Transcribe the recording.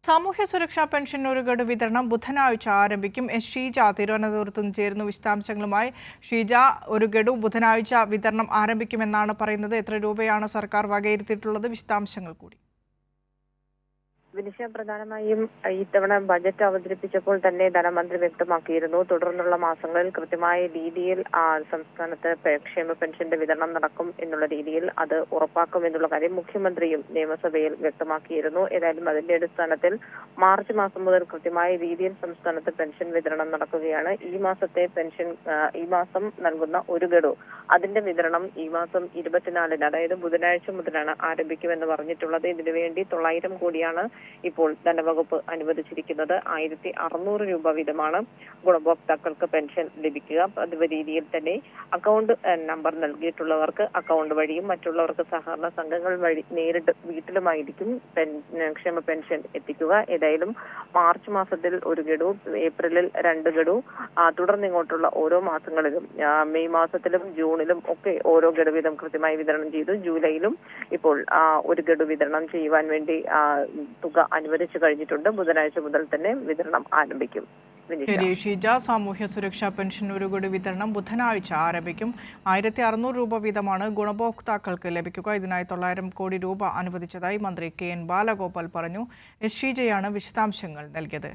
സാമൂഹ്യ സുരക്ഷാ പെൻഷൻ ഒരു ഗഡു വിതരണം ബുധനാഴ്ച ആരംഭിക്കും. ഷീജ തിരുവനന്തപുരത്ത് നിന്ന് ചേരുന്നു വിശദാംശങ്ങളുമായി. ഷീജ, ഒരു ഗഡു ബുധനാഴ്ച വിതരണം ആരംഭിക്കുമെന്നാണ് പറയുന്നത്. എത്ര രൂപയാണ് സർക്കാർ വകയിരുത്തിയിട്ടുള്ളത്? വിശദാംശങ്ങൾ കൂടി. വിനിഷ, പ്രധാനമായും ഇത്തവണ ബജറ്റ് അവതരിപ്പിച്ചപ്പോൾ തന്നെ ധനമന്ത്രി വ്യക്തമാക്കിയിരുന്നു, തുടർന്നുള്ള മാസങ്ങളിൽ കൃത്യമായ രീതിയിൽ സംസ്ഥാനത്ത് ക്ഷേമ പെൻഷന്റെ വിതരണം നടക്കും എന്നുള്ള രീതിയിൽ അത് ഉറപ്പാക്കും എന്നുള്ള കാര്യം മുഖ്യമന്ത്രിയും നിയമസഭയിൽ വ്യക്തമാക്കിയിരുന്നു. ഏതായാലും അതിന്റെ അടിസ്ഥാനത്തിൽ മാർച്ച് മാസം മുതൽ കൃത്യമായ രീതിയിൽ സംസ്ഥാനത്ത് പെൻഷൻ വിതരണം നടക്കുകയാണ്. ഈ മാസം നൽകുന്ന ഒരു ഗഡു അതിന്റെ വിതരണം ഈ മാസം 24-ന്, അതായത് ബുധനാഴ്ച മുതലാണ് ആരംഭിക്കുമെന്ന് പറഞ്ഞിട്ടുള്ളത്. ഇതിനുവേണ്ടി 900 കോടിയാണ് ഇപ്പോൾ ധനവകുപ്പ് അനുവദിച്ചിരിക്കുന്നത്. 1600 രൂപ വീതമാണ് ഗുണഭോക്താക്കൾക്ക് പെൻഷൻ ലഭിക്കുക. പതിവ് രീതിയിൽ തന്നെ അക്കൗണ്ട് നമ്പർ നൽകിയിട്ടുള്ളവർക്ക് അക്കൗണ്ട് വഴിയും മറ്റുള്ളവർക്ക് സഹകരണ സംഘങ്ങൾ വഴി നേരിട്ട് വീട്ടിലുമായിരിക്കും ക്ഷേമ പെൻഷൻ എത്തിക്കുക. ഏതായാലും മാർച്ച് മാസത്തിൽ ഒരു ഗഡു, ഏപ്രിലിൽ 2 ഗഡു, തുടർന്നിങ്ങോട്ടുള്ള ഓരോ മാസങ്ങളിലും മെയ് മാസത്തിലും ജൂണിലും ഒക്കെ ഓരോ ഗഡു വീതം കൃത്യമായി വിതരണം ചെയ്തു. ജൂലൈയിലും ഇപ്പോൾ ഒരു ഗഡു വിതരണം ചെയ്യുവാൻ വേണ്ടി തുക അനുവദിച്ചു കഴിഞ്ഞിട്ടുണ്ട്. ബുധനാഴ്ച മുതൽ തന്നെ വിതരണം ആരംഭിക്കും. ഷീജ, സാമൂഹ്യ സുരക്ഷാ പെൻഷൻ ഒരു ഗഡു വിതരണം ബുധനാഴ്ച ആരംഭിക്കും. 1600 രൂപ വീതമാണ് ഗുണഭോക്താക്കൾക്ക് ലഭിക്കുക. ഇതിനായി 900 കോടി രൂപ അനുവദിച്ചതായി മന്ത്രി KN ബാലഗോപാൽ പറഞ്ഞു. ഷീജയാണ് വിശദാംശങ്ങൾ നൽകിയത്.